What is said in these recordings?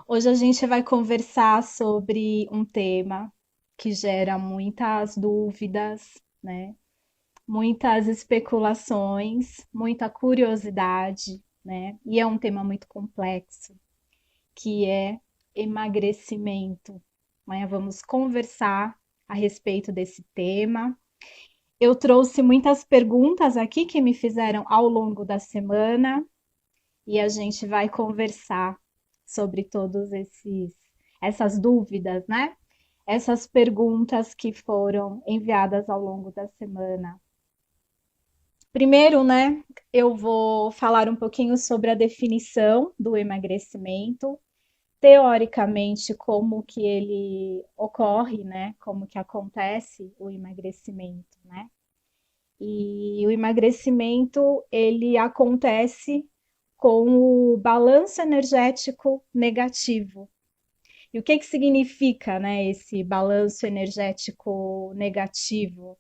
Hoje a gente vai conversar sobre um tema que gera muitas dúvidas, né? Muitas especulações, muita curiosidade, né? E é um tema muito complexo, que é emagrecimento, né? Vamos conversar a respeito desse tema. Eu trouxe muitas perguntas aqui que me fizeram ao longo da semana e a gente vai conversar sobre todos esses essas dúvidas, né? Essas perguntas que foram enviadas ao longo da semana. Primeiro, né, eu vou falar um pouquinho sobre a definição do emagrecimento, teoricamente como que ele ocorre, né? Como que acontece o emagrecimento, né? E o emagrecimento ele acontece com o balanço energético negativo. E o que que significa, né, esse balanço energético negativo?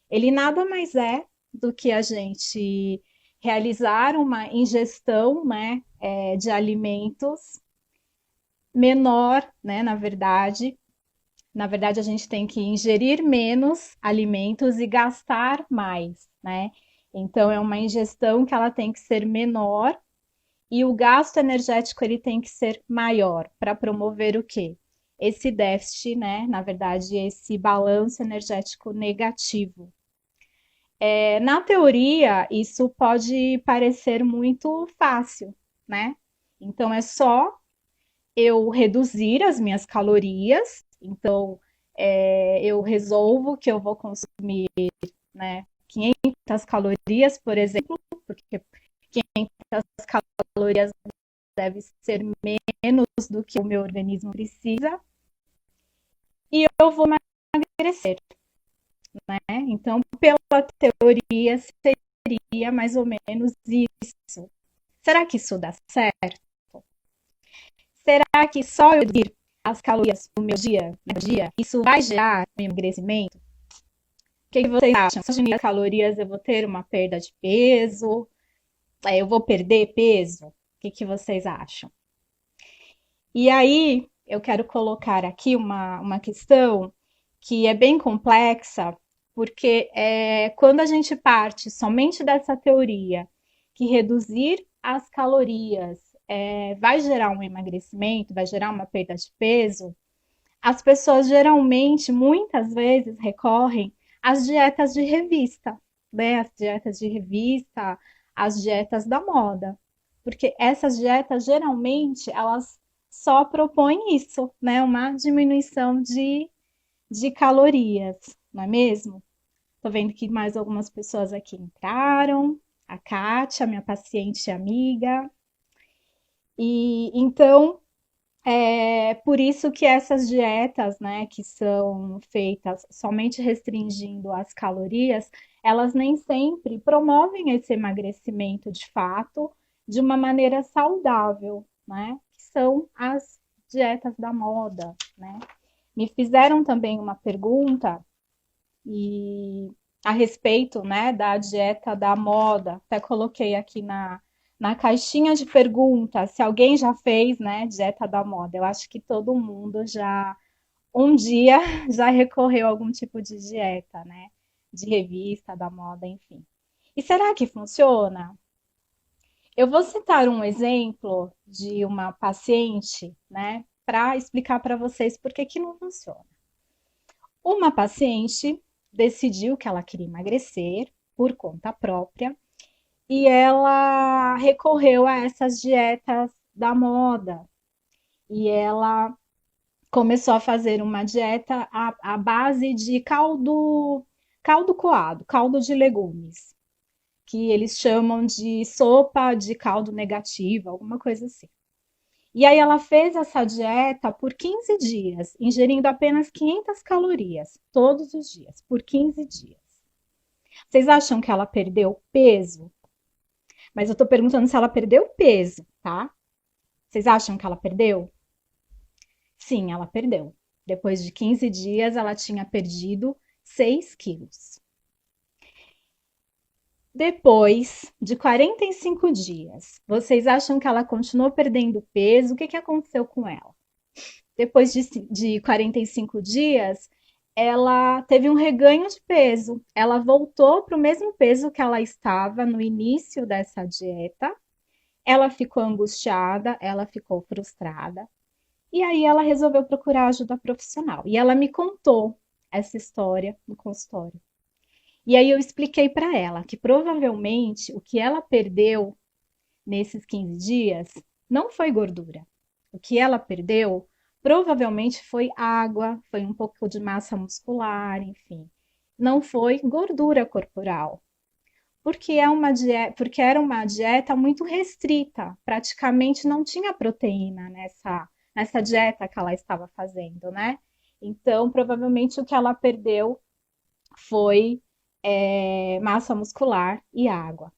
Ele nada mais é do que a gente realizar uma ingestão, né, de alimentos menor, né, na verdade, a gente tem que ingerir menos alimentos e gastar mais, né? Então, é uma ingestão que ela tem que ser menor e o gasto energético ele tem que ser maior para promover o quê? Esse déficit, né? Na verdade, esse balanço energético negativo. Na teoria, isso pode parecer muito fácil, né? Então, é só eu reduzir as minhas calorias. Então, eu resolvo que eu vou consumir, né, 500 calorias, por exemplo, porque 500 calorias deve ser menos do que o meu organismo precisa, e eu vou emagrecer, né? Então, pela teoria, seria mais ou menos isso. Será que isso dá certo? Será que só eu reduzir as calorias do meu dia, isso vai gerar um emagrecimento? O que vocês acham? Se eu diminuir as calorias, eu vou ter uma perda de peso? Eu vou perder peso? O que vocês acham? E aí, eu quero colocar aqui uma questão que é bem complexa, porque quando a gente parte somente dessa teoria que reduzir as calorias vai gerar um emagrecimento, vai gerar uma perda de peso, as pessoas geralmente, muitas vezes, recorrem às dietas de revista, né? As dietas de revista, as dietas da moda. Porque essas dietas, geralmente, elas só propõem isso, né? Uma diminuição de calorias, não é mesmo? Tô vendo que mais algumas pessoas aqui entraram. A Kátia, minha paciente e amiga. E então, é por isso que essas dietas, né, que são feitas somente restringindo as calorias, elas nem sempre promovem esse emagrecimento de fato de uma maneira saudável, né? Que são as dietas da moda, né? Me fizeram também uma pergunta e a respeito, né, da dieta da moda. Até coloquei aqui na caixinha de perguntas se alguém já fez, né, dieta da moda. Eu acho que todo mundo já um dia já recorreu a algum tipo de dieta, né, de revista da moda, enfim. E será que funciona? Eu vou citar um exemplo de uma paciente, né, para explicar para vocês por que que não funciona. Uma paciente decidiu que ela queria emagrecer por conta própria e ela recorreu a essas dietas da moda. E ela começou a fazer uma dieta à base de caldo coado, caldo de legumes, que eles chamam de sopa de caldo negativo, alguma coisa assim. E aí ela fez essa dieta por 15 dias, ingerindo apenas 500 calorias todos os dias, por 15 dias. Vocês acham que ela perdeu peso? Mas eu tô perguntando se ela perdeu peso, tá? Vocês acham que ela perdeu? Sim, ela perdeu. Depois de 15 dias, ela tinha perdido 6 quilos. Depois de 45 dias, vocês acham que ela continuou perdendo peso? O que que aconteceu com ela? Depois de 45 dias, ela teve um reganho de peso. Ela voltou para o mesmo peso que ela estava no início dessa dieta. Ela ficou angustiada, ela ficou frustrada. E aí ela resolveu procurar ajuda profissional. E ela me contou essa história no consultório. E aí eu expliquei para ela que provavelmente o que ela perdeu nesses 15 dias não foi gordura. O que ela perdeu provavelmente foi água, foi um pouco de massa muscular, enfim. Não foi gordura corporal, porque era uma dieta muito restrita, praticamente não tinha proteína nessa dieta que ela estava fazendo, né? Então, provavelmente o que ela perdeu foi massa muscular e água.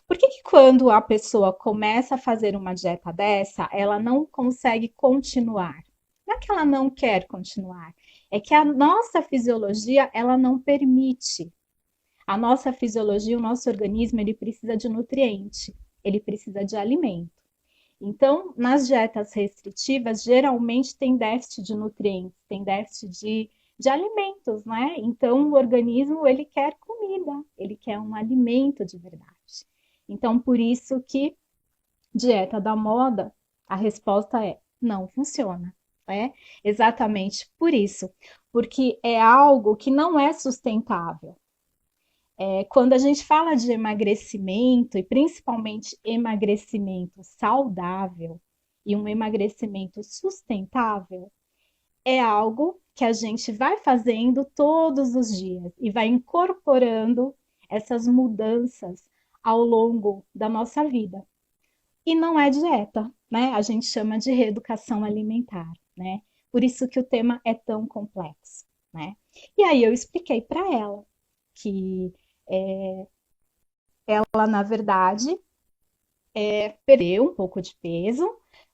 Por que que quando a pessoa começa a fazer uma dieta dessa, ela não consegue continuar? Não é que ela não quer continuar, é que a nossa fisiologia, ela não permite. A nossa fisiologia, o nosso organismo, ele precisa de nutriente, ele precisa de alimento. Então, nas dietas restritivas, geralmente tem déficit de nutrientes, tem déficit de alimentos, né? Então, o organismo, ele quer comida, ele quer um alimento de verdade. Então, por isso que dieta da moda, a resposta é não funciona. É exatamente por isso, porque é algo que não é sustentável. Quando a gente fala de emagrecimento, e principalmente emagrecimento saudável e um emagrecimento sustentável, é algo que a gente vai fazendo todos os dias e vai incorporando essas mudanças ao longo da nossa vida. E não é dieta, né? A gente chama de reeducação alimentar, né? Por isso que o tema é tão complexo, né? E aí eu expliquei para ela que ela, na verdade, perdeu um pouco de peso,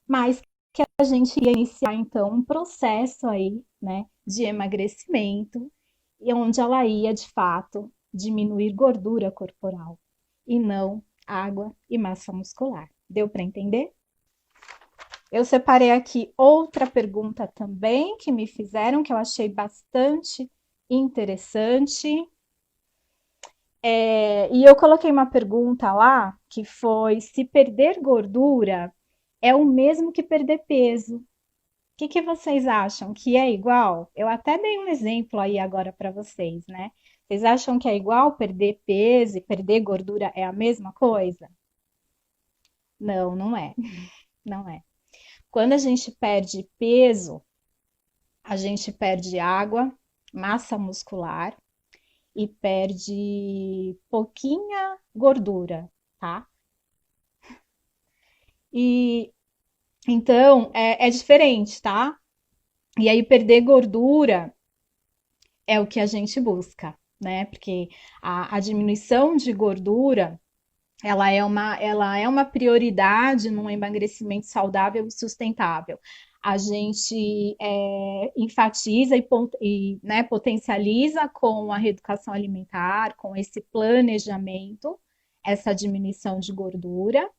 mas que a gente ia iniciar então um processo aí, né, de emagrecimento, e onde ela ia de fato diminuir gordura corporal e não água e massa muscular. Deu para entender? Eu separei aqui outra pergunta também que me fizeram, que eu achei bastante interessante. E eu coloquei uma pergunta lá que foi se perder gordura é o mesmo que perder peso. O que vocês acham? Que é igual? Eu até dei um exemplo aí agora para vocês, né? Vocês acham que é igual perder peso e perder gordura é a mesma coisa? Não, não é. Não é. Quando a gente perde peso, a gente perde água, massa muscular e perde pouquinha gordura, tá? E então é diferente, tá? E aí perder gordura é o que a gente busca, né? Porque a diminuição de gordura ela é uma prioridade num emagrecimento saudável e sustentável. A gente enfatiza né, potencializa com a reeducação alimentar, com esse planejamento, essa diminuição de gordura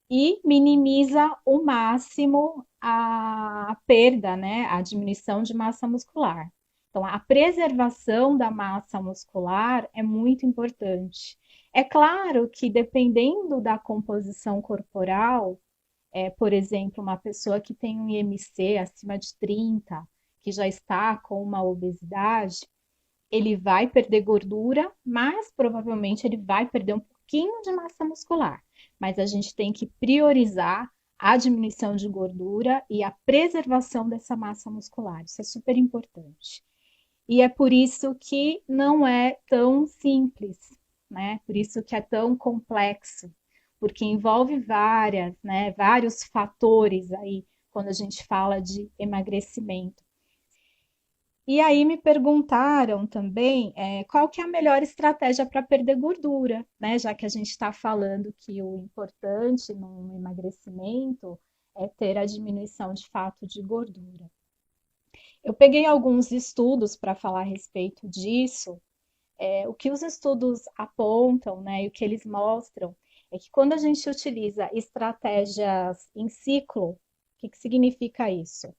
e minimiza o máximo a perda, né, a diminuição de massa muscular. Então, a preservação da massa muscular é muito importante. É claro que dependendo da composição corporal, por exemplo, uma pessoa que tem um IMC acima de 30, que já está com uma obesidade, ele vai perder gordura, mas provavelmente ele vai perder um pouquinho de massa muscular. Mas a gente tem que priorizar a diminuição de gordura e a preservação dessa massa muscular. Isso é super importante. E é por isso que não é tão simples, né? Por isso que é tão complexo, porque envolve vários fatores aí quando a gente fala de emagrecimento. E aí me perguntaram também qual que é a melhor estratégia para perder gordura, né? Já que a gente está falando que o importante no emagrecimento é ter a diminuição de fato de gordura. Eu peguei alguns estudos para falar a respeito disso, O que os estudos apontam, né, e o que eles mostram, é que quando a gente utiliza estratégias em ciclo, o que significa isso?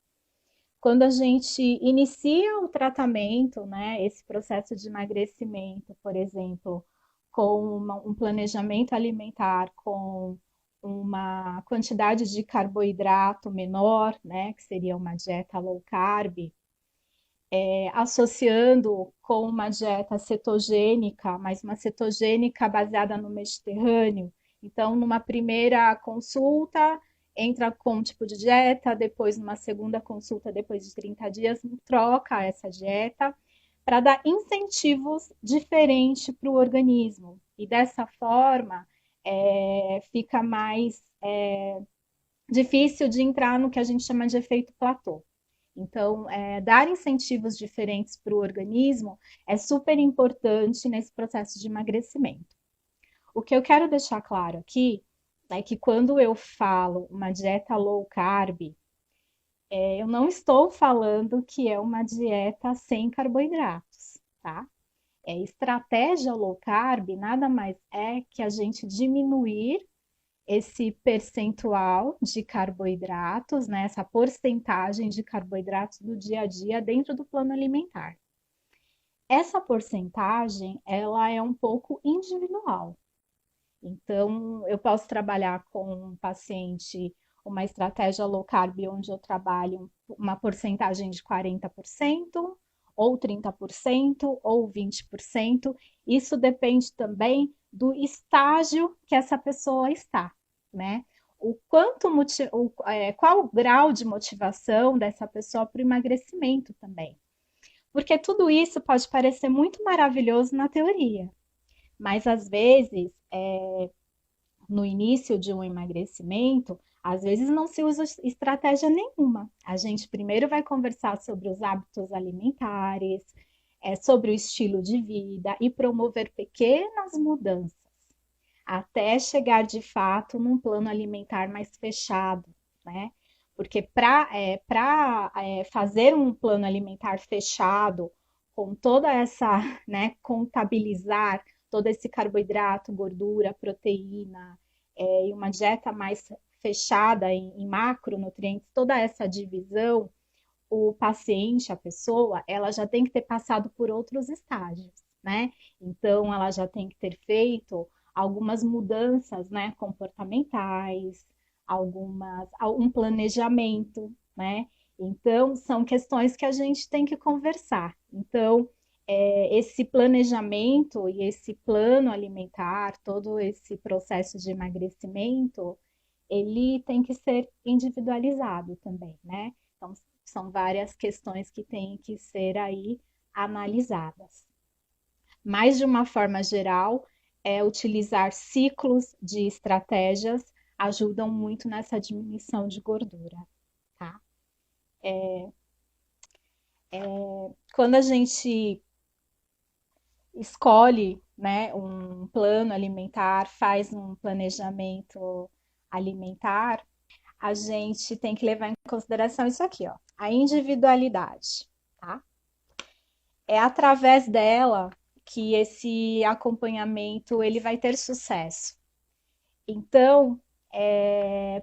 Quando a gente inicia o tratamento, né, esse processo de emagrecimento, por exemplo, com um planejamento alimentar, com uma quantidade de carboidrato menor, né, que seria uma dieta low carb, associando com uma dieta cetogênica, mas uma cetogênica baseada no Mediterrâneo. Então, numa primeira consulta, entra com um tipo de dieta, depois numa segunda consulta, depois de 30 dias, troca essa dieta para dar incentivos diferentes para o organismo. E dessa forma, fica mais difícil de entrar no que a gente chama de efeito platô. Então, dar incentivos diferentes para o organismo é super importante nesse processo de emagrecimento. O que eu quero deixar claro aqui é que quando eu falo uma dieta low carb, eu não estou falando que é uma dieta sem carboidratos, tá? Estratégia low carb nada mais é que a gente diminuir esse percentual de carboidratos, né, essa porcentagem de carboidratos do dia a dia dentro do plano alimentar. Essa porcentagem, ela é um pouco individual. Então, eu posso trabalhar com um paciente uma estratégia low carb onde eu trabalho uma porcentagem de 40%, ou 30%, ou 20%. Isso depende também do estágio que essa pessoa está, né? Qual o grau de motivação dessa pessoa para o emagrecimento também. Porque tudo isso pode parecer muito maravilhoso na teoria, mas às vezes no início de um emagrecimento, às vezes não se usa estratégia nenhuma. A gente primeiro vai conversar sobre os hábitos alimentares, sobre o estilo de vida e promover pequenas mudanças até chegar de fato num plano alimentar mais fechado, né? Porque para fazer um plano alimentar fechado, com toda essa, né, contabilizar todo esse carboidrato, gordura, proteína, e uma dieta mais fechada em macronutrientes, toda essa divisão, o paciente, a pessoa, ela já tem que ter passado por outros estágios, né? Então, ela já tem que ter feito algumas mudanças, né, comportamentais, um planejamento, né? Então, são questões que a gente tem que conversar. Então, esse planejamento e esse plano alimentar, todo esse processo de emagrecimento, ele tem que ser individualizado também, né? Então, são várias questões que têm que ser aí analisadas. Mas, de uma forma geral, utilizar ciclos de estratégias ajudam muito nessa diminuição de gordura, tá? Quando a gente escolhe, né, um plano alimentar, faz um planejamento alimentar, a gente tem que levar em consideração isso aqui, ó, a individualidade, tá? É através dela que esse acompanhamento ele vai ter sucesso. Então,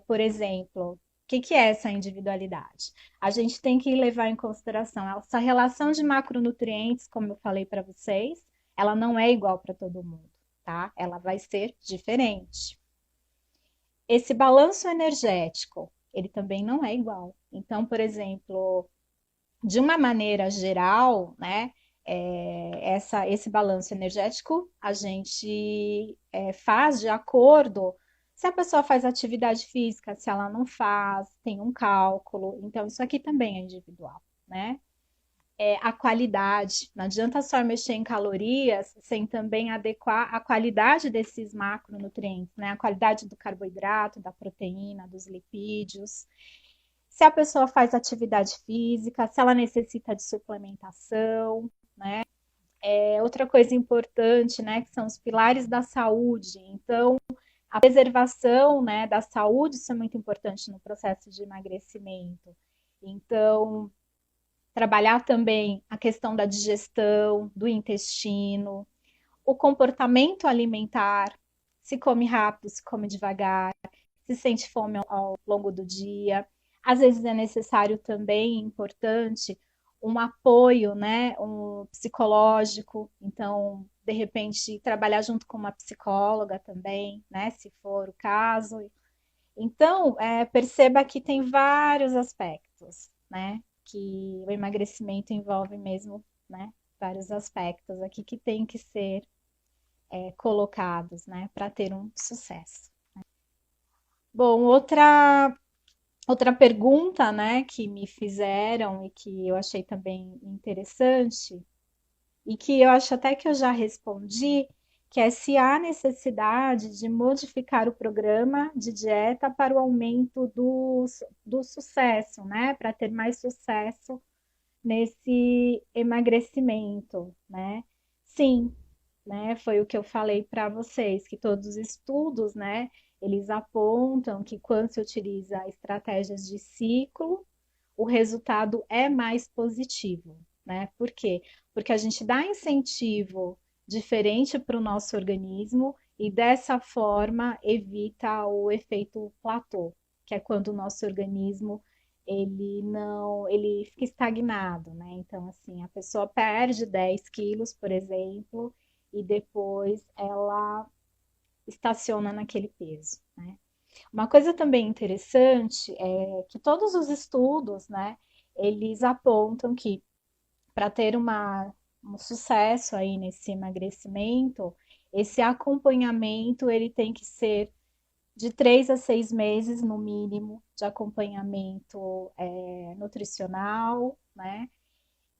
por exemplo, o que é essa individualidade? A gente tem que levar em consideração essa relação de macronutrientes, como eu falei para vocês, ela não é igual para todo mundo, tá? Ela vai ser diferente. Esse balanço energético, ele também não é igual. Então, por exemplo, de uma maneira geral, né, esse balanço energético a gente faz de acordo se a pessoa faz atividade física, se ela não faz, tem um cálculo. Então, isso aqui também é individual, né? A qualidade, não adianta só mexer em calorias sem também adequar a qualidade desses macronutrientes, né? A qualidade do carboidrato, da proteína, dos lipídios, se a pessoa faz atividade física, se ela necessita de suplementação, né? Outra coisa importante, né, que são os pilares da saúde. Então, a preservação, né, da saúde, isso é muito importante no processo de emagrecimento. Então, Trabalhar também a questão da digestão, do intestino, o comportamento alimentar, se come rápido, se come devagar, se sente fome ao longo do dia. Às vezes é necessário também, importante, um apoio, né, um psicológico. Então, de repente, trabalhar junto com uma psicóloga também, né, se for o caso. Então, perceba que tem vários aspectos, né, que o emagrecimento envolve mesmo, né, vários aspectos aqui que tem que ser colocados, né, para ter um sucesso. Bom, outra pergunta, né, que me fizeram e que eu achei também interessante e que eu acho até que eu já respondi, que é se há necessidade de modificar o programa de dieta para o aumento do sucesso, né, para ter mais sucesso nesse emagrecimento, né? Sim, né? Foi o que eu falei para vocês, que todos os estudos, né, eles apontam que quando se utiliza estratégias de ciclo, o resultado é mais positivo, né? Por quê? Porque a gente dá incentivo diferente para o nosso organismo e dessa forma evita o efeito platô, que é quando o nosso organismo ele fica estagnado, né? Então, assim, a pessoa perde 10 quilos, por exemplo, e depois ela estaciona naquele peso, né? Uma coisa também interessante é que todos os estudos, né, eles apontam que para ter um sucesso aí nesse emagrecimento, esse acompanhamento ele tem que ser de 3 a 6 meses no mínimo de acompanhamento nutricional, né?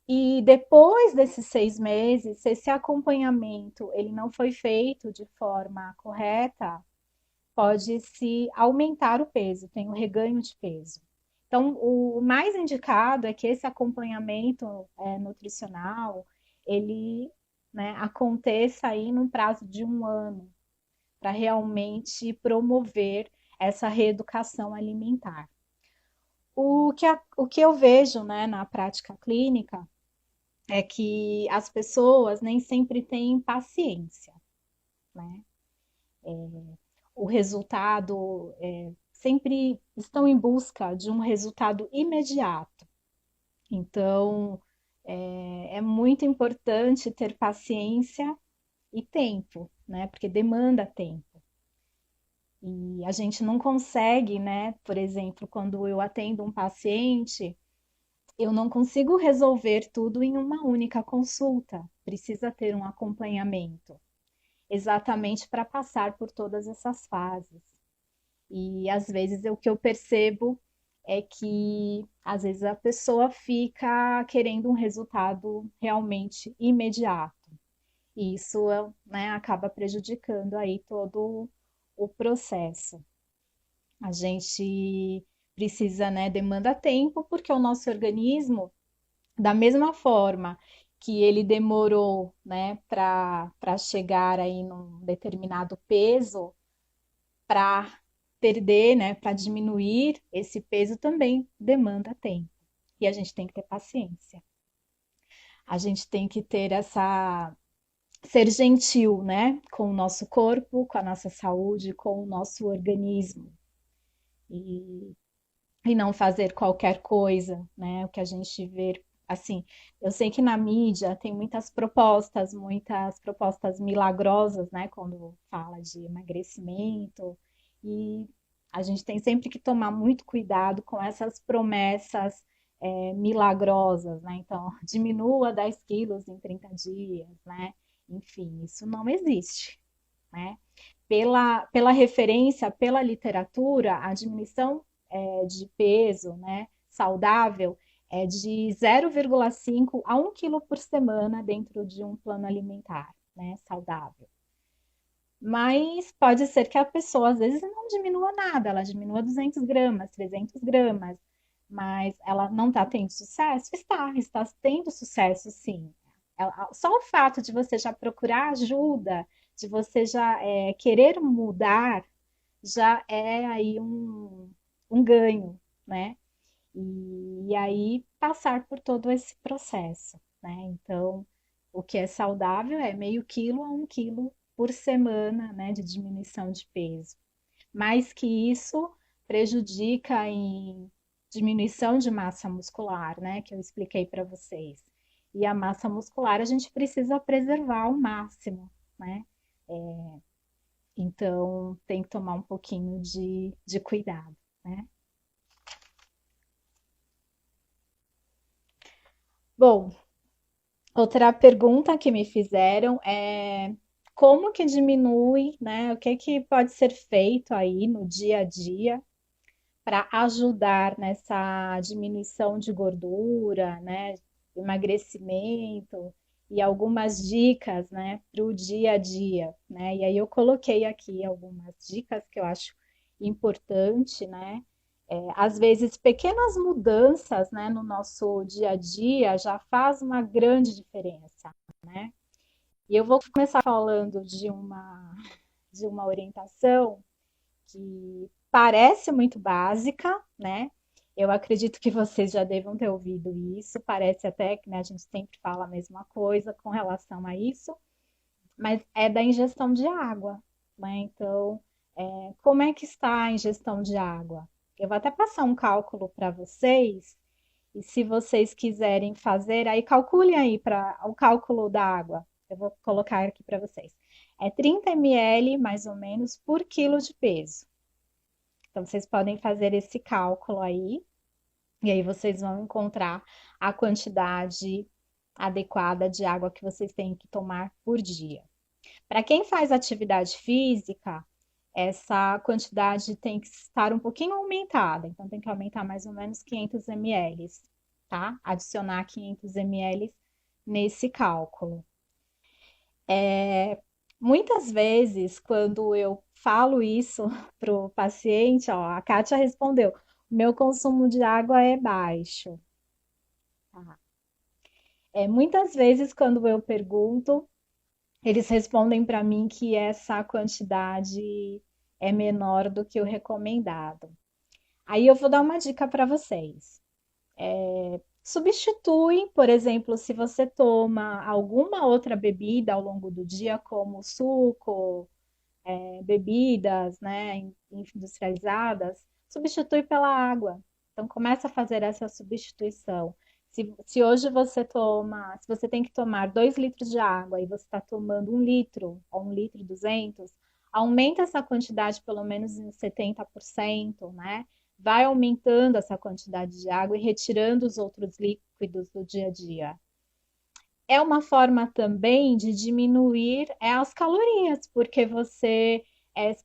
E depois desses 6 meses, se esse acompanhamento ele não foi feito de forma correta, pode se aumentar o peso, tem o reganho de peso. Então, o mais indicado é que esse acompanhamento nutricional ele, né, aconteça aí num prazo de 1 ano, para realmente promover essa reeducação alimentar. O que eu vejo, né, na prática clínica é que as pessoas nem sempre têm paciência, né? O resultado sempre estão em busca de um resultado imediato. Então, é muito importante ter paciência e tempo, né? Porque demanda tempo. E a gente não consegue, né? Por exemplo, quando eu atendo um paciente, eu não consigo resolver tudo em uma única consulta. Precisa ter um acompanhamento, exatamente para passar por todas essas fases. E às vezes o que eu percebo é que às vezes a pessoa fica querendo um resultado realmente imediato. E isso, né, acaba prejudicando aí todo o processo. A gente precisa, né, demanda tempo, porque o nosso organismo, da mesma forma que ele demorou, né, para chegar aí num determinado peso, para perder, né, para diminuir esse peso também demanda tempo. E a gente tem que ter paciência. A gente tem que ter essa ser gentil, né, com o nosso corpo, com a nossa saúde, com o nosso organismo. E não fazer qualquer coisa, né? O que a gente vê, assim, eu sei que na mídia tem muitas propostas milagrosas, né? Quando fala de emagrecimento, e a gente tem sempre que tomar muito cuidado com essas promessas milagrosas, né? Então, diminua 10 quilos em 30 dias, né? Enfim, isso não existe, né? Pela referência, pela literatura, a diminuição de peso, né, saudável, é de 0,5 a 1 quilo por semana dentro de um plano alimentar, né, saudável. Mas pode ser que a pessoa, às vezes, não diminua nada, ela diminua 200 gramas, 300 gramas, mas ela não está tendo sucesso? Está tendo sucesso, sim. Só o fato de você já procurar ajuda, de você já querer mudar, já é aí um ganho, né? e aí passar por todo esse processo, né? Então, o que é saudável é meio quilo a 1 quilo por semana, né, de diminuição de peso. Mais que isso, prejudica em diminuição de massa muscular, né, que eu expliquei para vocês. E a massa muscular a gente precisa preservar ao máximo, né? Então tem que tomar um pouquinho de cuidado, né? Bom, outra pergunta que me fizeram é como que diminui, né? O que que pode ser feito aí no dia a dia para ajudar nessa diminuição de gordura, né? Emagrecimento e algumas dicas, né, para o dia a dia, né? E aí eu coloquei aqui algumas dicas que eu acho importante, né? Às vezes pequenas mudanças, né, no nosso dia a dia já faz uma grande diferença, né? E eu vou começar falando de uma orientação que parece muito básica, né? Eu acredito que vocês já devam ter ouvido isso, parece até que, né, a gente sempre fala a mesma coisa com relação a isso, mas é da ingestão de água, né? Então, como é que está a ingestão de água? Eu vou até passar um cálculo para vocês, e se vocês quiserem fazer, aí calculem aí para o cálculo da água. Eu vou colocar aqui para vocês. É 30 ml, mais ou menos, por quilo de peso. Então, vocês podem fazer esse cálculo aí, e aí vocês vão encontrar a quantidade adequada de água que vocês têm que tomar por dia. Para quem faz atividade física, essa quantidade tem que estar um pouquinho aumentada, então tem que aumentar mais ou menos 500 ml, tá? Adicionar 500 ml nesse cálculo. Muitas vezes, quando eu falo isso para o paciente, ó, a Kátia respondeu: meu consumo de água é baixo. Tá? Muitas vezes, quando eu pergunto, eles respondem para mim que essa quantidade é menor do que o recomendado. Aí eu vou dar uma dica para vocês. Substitui, por exemplo, se você toma alguma outra bebida ao longo do dia, como suco, bebidas, né, industrializadas, substitui pela água. Então começa a fazer essa substituição. Se hoje se você tem que tomar 2 litros de água e você está tomando 1 litro ou 1 litro e 200, aumenta essa quantidade pelo menos em 70%, né? Vai aumentando essa quantidade de água e retirando os outros líquidos do dia a dia. É uma forma também de diminuir as calorias, porque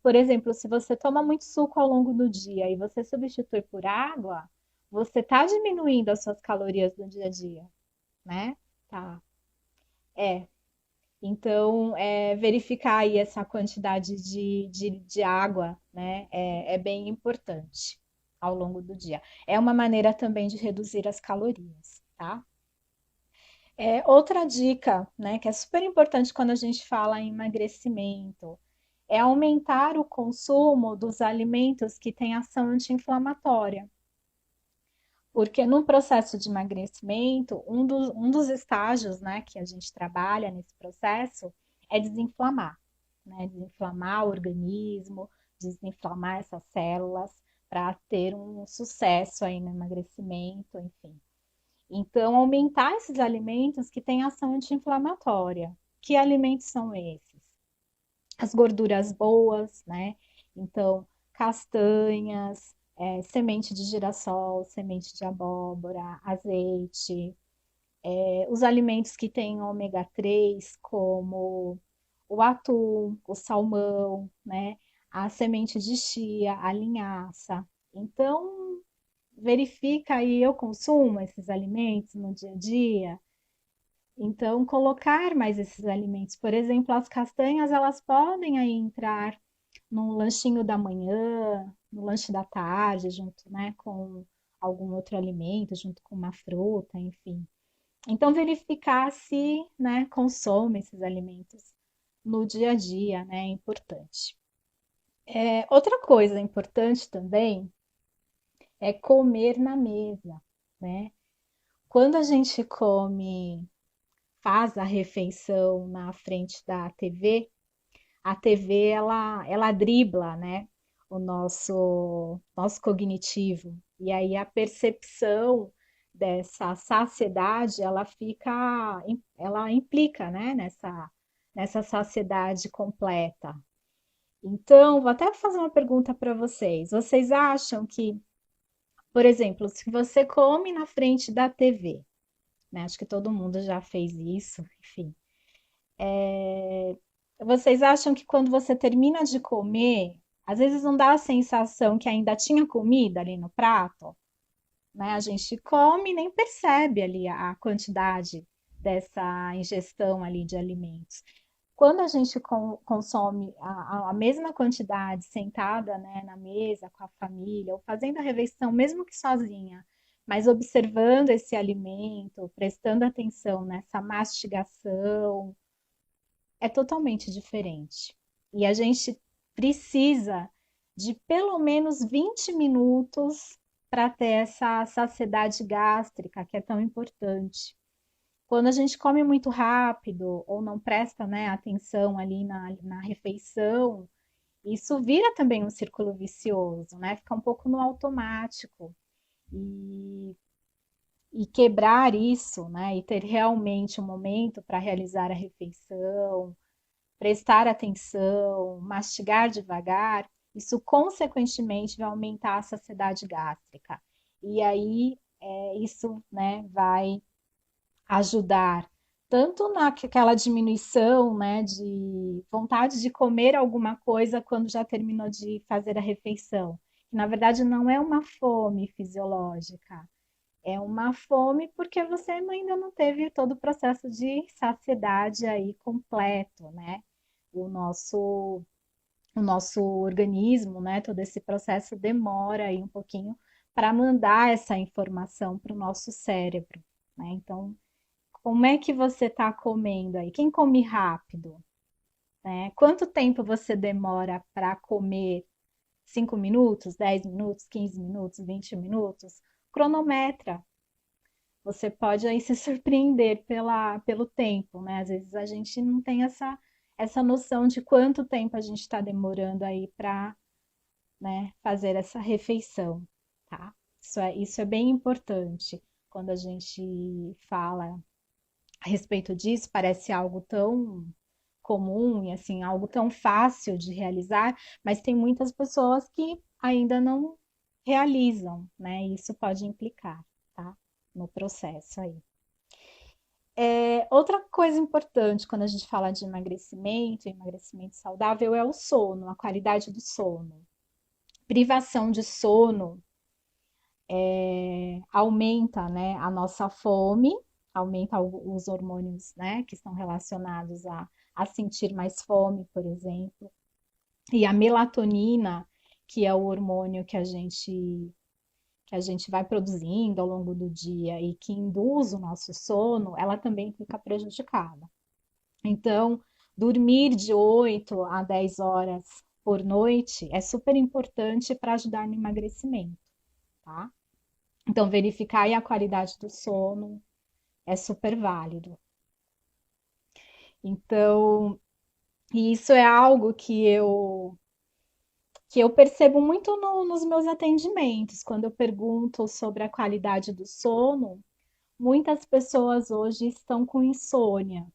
por exemplo, se você toma muito suco ao longo do dia e você substitui por água, você está diminuindo as suas calorias do dia a dia, né? Tá. É. Então, verificar aí essa quantidade de água, né? É bem importante ao longo do dia. É uma maneira também de reduzir as calorias, tá? Outra dica, né, que é super importante quando a gente fala em emagrecimento, é aumentar o consumo dos alimentos que têm ação anti-inflamatória. Porque no processo de emagrecimento, um dos estágios, né, que a gente trabalha nesse processo é desinflamar, né? Desinflamar o organismo, desinflamar essas células para ter um sucesso aí no emagrecimento, enfim. Então, aumentar esses alimentos que têm ação anti-inflamatória. Que alimentos são esses? As gorduras boas, né? Então, castanhas, semente de girassol, semente de abóbora, azeite, os alimentos que têm ômega 3, como o atum, o salmão, né? A semente de chia, a linhaça. Então, verifica aí, eu consumo esses alimentos no dia a dia? Então, colocar mais esses alimentos. Por exemplo, as castanhas, elas podem aí entrar num lanchinho da manhã, no lanche da tarde, junto, né, com algum outro alimento, junto com uma fruta, enfim. Então, verificar se, né, consome esses alimentos no dia a dia, né, é importante. Outra coisa importante também é comer na mesa. né? Quando a gente come, faz a refeição na frente da TV, a TV ela dribla, né, o nosso cognitivo. E aí a percepção dessa saciedade, ela implica, né, nessa saciedade completa. Então, vou até fazer uma pergunta para vocês. Vocês acham que, por exemplo, se você come na frente da TV, né? Acho que todo mundo já fez isso, enfim. Vocês acham que quando você termina de comer, às vezes não dá a sensação que ainda tinha comida ali no prato, né? A gente come e nem percebe ali a quantidade dessa ingestão ali de alimentos. Quando a gente consome a mesma quantidade sentada, né, na mesa com a família, ou fazendo a refeição, mesmo que sozinha, mas observando esse alimento, prestando atenção nessa mastigação, é totalmente diferente. E a gente precisa de pelo menos 20 minutos para ter essa saciedade gástrica que é tão importante. Quando a gente come muito rápido ou não presta, né, atenção ali na refeição, isso vira também um círculo vicioso, né? Fica um pouco no automático. E, e quebrar isso, né? E ter realmente um momento para realizar a refeição, prestar atenção, mastigar devagar, isso consequentemente vai aumentar a saciedade gástrica. E aí, isso, né, vai ajudar tanto naquela diminuição, né, de vontade de comer alguma coisa quando já terminou de fazer a refeição. Que, na verdade, não é uma fome fisiológica, é uma fome porque você ainda não teve todo o processo de saciedade aí completo, né? O nosso, o nosso organismo, né? Todo esse processo demora aí um pouquinho para mandar essa informação para o nosso cérebro, né? Então, como é que você está comendo aí? Quem come rápido, né? Quanto tempo você demora para comer? 5 minutos, 10 minutos, 15 minutos, 20 minutos? Cronometra. Você pode aí se surpreender pelo tempo, né? Às vezes a gente não tem essa noção de quanto tempo a gente está demorando aí para, né, fazer essa refeição, tá? Isso é bem importante. Quando a gente fala a respeito disso, parece algo tão comum e assim, algo tão fácil de realizar, mas tem muitas pessoas que ainda não realizam, né? E isso pode implicar, tá? No processo aí. Outra coisa importante quando a gente fala de emagrecimento saudável, é o sono, a qualidade do sono. Privação de sono aumenta, né, a nossa fome, aumenta os hormônios, né, que estão relacionados a sentir mais fome, por exemplo. E a melatonina, que é o hormônio que a gente vai produzindo ao longo do dia e que induz o nosso sono, ela também fica prejudicada. Então, dormir de 8 a 10 horas por noite é super importante para ajudar no emagrecimento, tá? Então, verificar aí a qualidade do sono é super válido. Então, e isso é algo que eu percebo muito nos meus atendimentos, quando eu pergunto sobre a qualidade do sono, muitas pessoas hoje estão com insônia,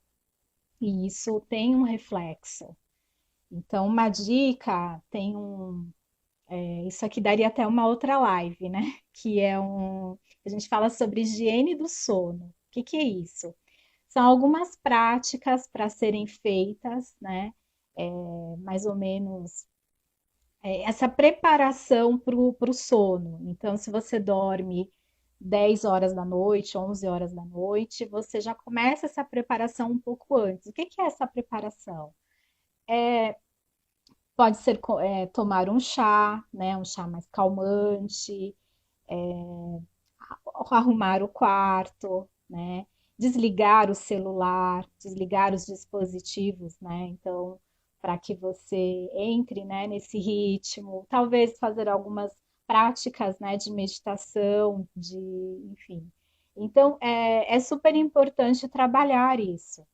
e isso tem um reflexo. Então, uma dica, isso aqui daria até uma outra live, né? Que a gente fala sobre higiene do sono. O que que é isso? São algumas práticas para serem feitas, né? Mais ou menos essa preparação para o sono. Então, se você dorme 10 horas da noite, 11 horas da noite, você já começa essa preparação um pouco antes. O que que é essa preparação? Pode ser tomar um chá, né? Um chá mais calmante, arrumar o quarto, né? Desligar o celular, desligar os dispositivos, né? Então, para que você entre, né, nesse ritmo, talvez fazer algumas práticas, né, de meditação, enfim. Então, é super importante trabalhar isso,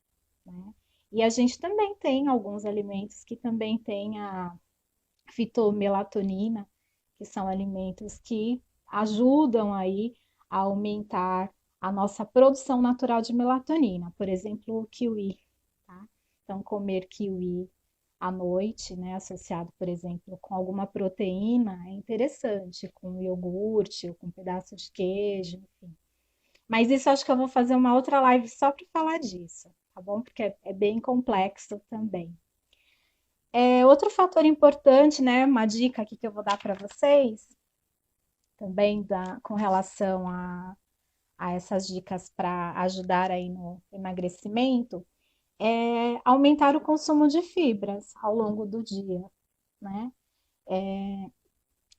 né? E a gente também tem alguns alimentos que também têm a fitomelatonina, que são alimentos que ajudam aí a aumentar a nossa produção natural de melatonina. Por exemplo, o kiwi, tá? Então, comer kiwi à noite, né, associado, por exemplo, com alguma proteína, é interessante, com iogurte ou com um pedaço de queijo, enfim. Mas isso acho que eu vou fazer uma outra live só para falar disso, tá bom? Porque é bem complexo também. Outro fator importante, né, uma dica aqui que eu vou dar para vocês, também com relação a essas dicas para ajudar aí no emagrecimento, é aumentar o consumo de fibras ao longo do dia, né?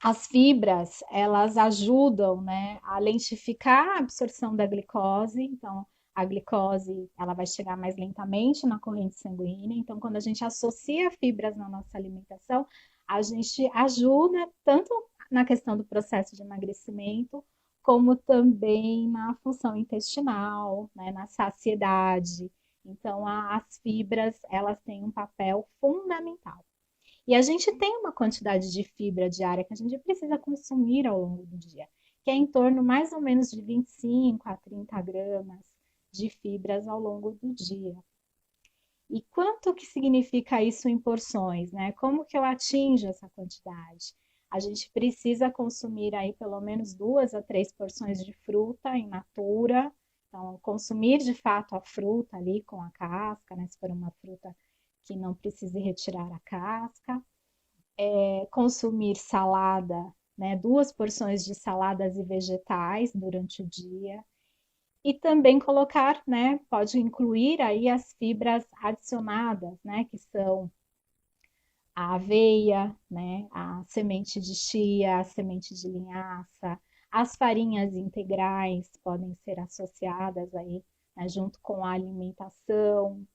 As fibras, elas ajudam, né, a lentificar a absorção da glicose, então a glicose, ela vai chegar mais lentamente na corrente sanguínea, então quando a gente associa fibras na nossa alimentação, a gente ajuda tanto na questão do processo de emagrecimento, como também na função intestinal, né, na saciedade. Então, as fibras, elas têm um papel fundamental. E a gente tem uma quantidade de fibra diária que a gente precisa consumir ao longo do dia, que é em torno mais ou menos de 25 a 30 gramas de fibras ao longo do dia. E quanto que significa isso em porções, né? Como que eu atinjo essa quantidade? A gente precisa consumir aí pelo menos 2 a 3 porções de fruta in natura. Então, consumir de fato a fruta ali com a casca, né? Se for uma fruta que não precise retirar a casca, consumir salada, né, 2 porções de saladas e vegetais durante o dia. E também colocar, né, pode incluir aí as fibras adicionadas, né, que são a aveia, né, a semente de chia, a semente de linhaça, as farinhas integrais podem ser associadas aí, né, junto com a alimentação,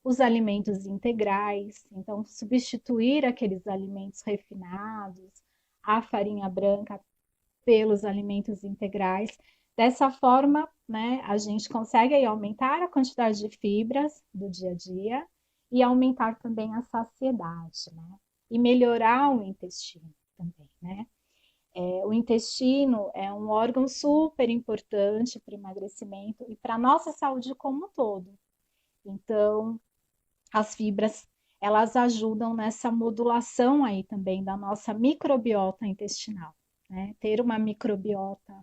os alimentos integrais, então substituir aqueles alimentos refinados, a farinha branca pelos alimentos integrais. Dessa forma, né, a gente consegue aí aumentar a quantidade de fibras do dia a dia e aumentar também a saciedade, né? E melhorar o intestino também, né? O intestino é um órgão super importante para o emagrecimento e para a nossa saúde como um todo. Então, as fibras, elas ajudam nessa modulação aí também da nossa microbiota intestinal, né? Ter uma microbiota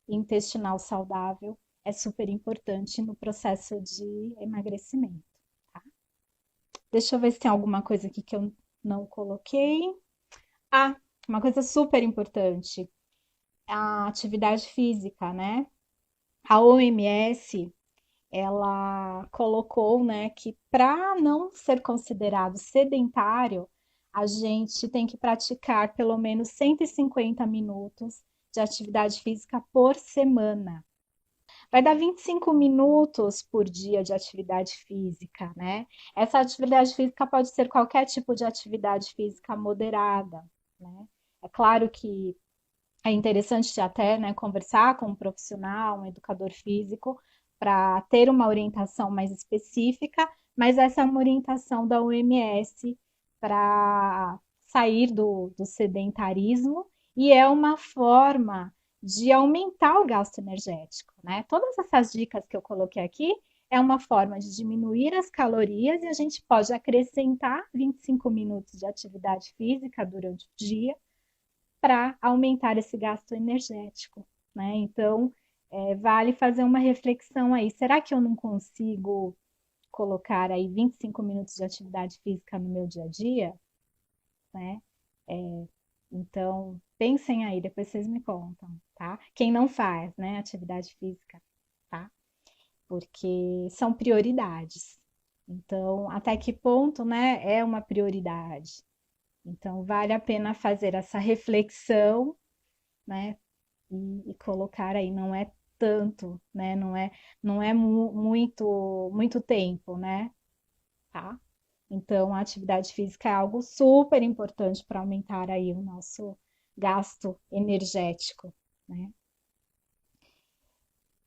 intestinal saudável é super importante no processo de emagrecimento, tá? Deixa eu ver se tem alguma coisa aqui que eu não coloquei. Ah, uma coisa super importante, a atividade física, né? A OMS, ela colocou, né, que para não ser considerado sedentário, a gente tem que praticar pelo menos 150 minutos de atividade física por semana. Vai dar 25 minutos por dia de atividade física, né? Essa atividade física pode ser qualquer tipo de atividade física moderada, né? É claro que é interessante até, né, conversar com um profissional, um educador físico, para ter uma orientação mais específica, mas essa é uma orientação da OMS para sair do sedentarismo e é uma forma de aumentar o gasto energético, né? Todas essas dicas que eu coloquei aqui é uma forma de diminuir as calorias e a gente pode acrescentar 25 minutos de atividade física durante o dia para aumentar esse gasto energético, né? Então, vale fazer uma reflexão aí. Será que eu não consigo colocar aí 25 minutos de atividade física no meu dia a dia, né? Então, pensem aí, depois vocês me contam, tá? Quem não faz, né, atividade física, tá? Porque são prioridades. Então, até que ponto, né, é uma prioridade? Então, vale a pena fazer essa reflexão, né, e colocar aí, não é tanto, né? Não é muito tempo, né? Tá? Então, a atividade física é algo super importante para aumentar aí o nosso gasto energético, né?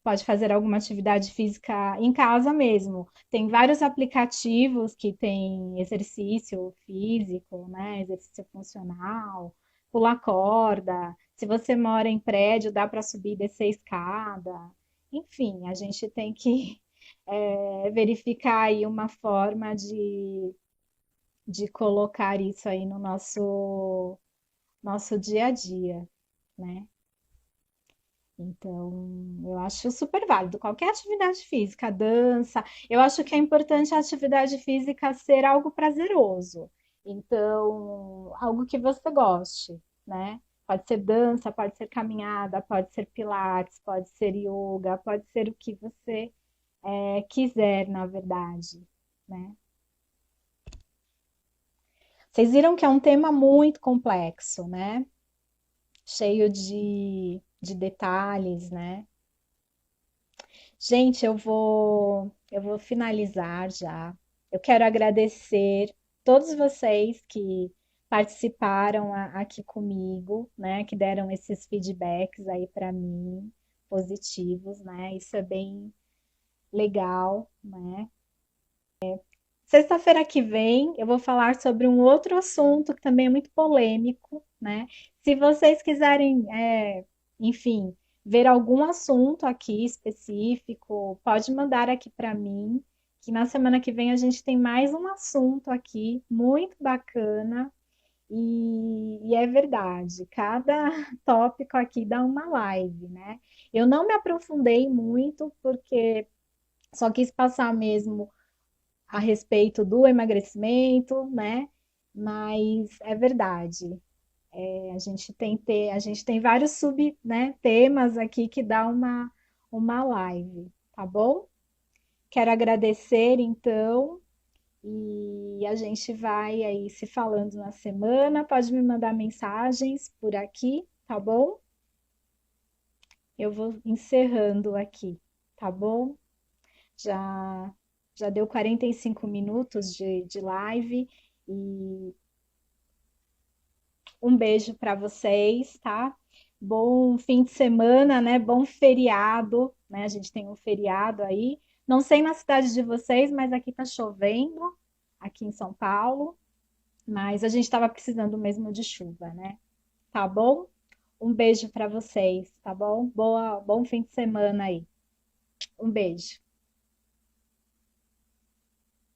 Pode fazer alguma atividade física em casa mesmo. Tem vários aplicativos que tem exercício físico, né? Exercício funcional, pular corda. Se você mora em prédio, dá para subir e descer escada. Enfim, a gente tem que verificar aí uma forma de colocar isso aí no nosso dia a dia, né? Então, eu acho super válido qualquer atividade física, dança. Eu acho que é importante a atividade física ser algo prazeroso. Então, algo que você goste, né? Pode ser dança, pode ser caminhada, pode ser pilates, pode ser yoga, pode ser o que você quiser, na verdade, né? Vocês viram que é um tema muito complexo, né? Cheio de detalhes, né? Gente, eu vou finalizar já. Eu quero agradecer todos vocês que participaram aqui comigo, né? Que deram esses feedbacks aí para mim, positivos, né? Isso é bem legal, né? Sexta-feira que vem eu vou falar sobre um outro assunto que também é muito polêmico, né? Se vocês quiserem, enfim, ver algum assunto aqui específico, pode mandar aqui para mim, que na semana que vem a gente tem mais um assunto aqui muito bacana. E é verdade, cada tópico aqui dá uma live, né? Eu não me aprofundei muito porque só quis passar mesmo a respeito do emagrecimento, né? Mas é verdade. A gente tem vários né, temas aqui que dá uma live, tá bom? Quero agradecer então e a gente vai aí se falando na semana. Pode me mandar mensagens por aqui, tá bom? Eu vou encerrando aqui, tá bom? Já já deu 45 minutos de live e um beijo para vocês, tá? Bom fim de semana, né? Bom feriado, né? A gente tem um feriado aí. Não sei na cidade de vocês, mas aqui tá chovendo, aqui em São Paulo, mas a gente estava precisando mesmo de chuva, né? Tá bom? Um beijo para vocês, tá bom? Bom fim de semana aí. Um beijo.